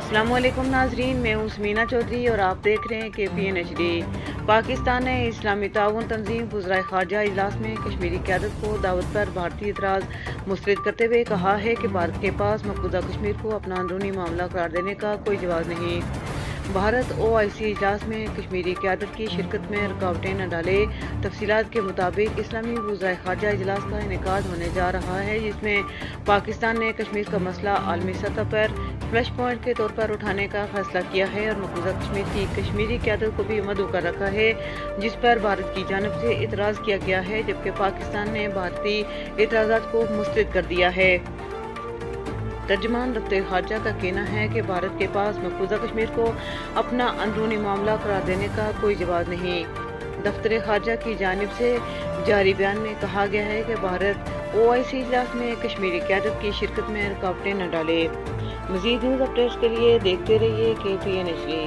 अस्सलाम वालेकुम नाजरीन, मैं हूँ समीना चौधरी और आप देख रहे हैं KPN HD। पाकिस्तान ने इस्लामी ताउन तंजीम वज़राए ख़ारजा इजलास में कश्मीरी क़यादत को दावत पर भारतीय इतराज़ मुस्तरद करते हुए कहा है कि भारत के पास मकबूजा कश्मीर को अपना अंदरूनी मामला करार देने का कोई जवाब नहीं। भारत OIC इजलास में कश्मीरी क़यादत की शिरकत में रुकावटें न डाले। तफसीलात के मुताबिक इस्लामी वज़राए ख़ारजा इजलास का इनेकाद होने जा रहा है, जिसमें पाकिस्तान ने कश्मीर का मसला आलमी सतह पर फ्लैश पॉइंट के तौर पर उठाने का फैसला किया है और मकबूजा कश्मीर की कश्मीरी क़यादत को भी मदऊ कर रखा है, जिस पर भारत की जानिब से इतराज़ किया गया है, जबकि पाकिस्तान ने भारतीय इतराज़ात को मुस्तरद कर दिया है। तर्जुमान दफ्तर खारजा का कहना है कि भारत के पास मकबूजा कश्मीर को अपना अंदरूनी मामला करार देने का कोई जवाब नहीं। दफ्तर खारजा की जानिब से जारी बयान में कहा गया है कि भारत OIC इजलास में कश्मीरी क़यादत की शिरकत में रुकावटें न डाले। मज़ीद न्यूज़ अपडेट्स के लिए देखते रहिए KPN HD।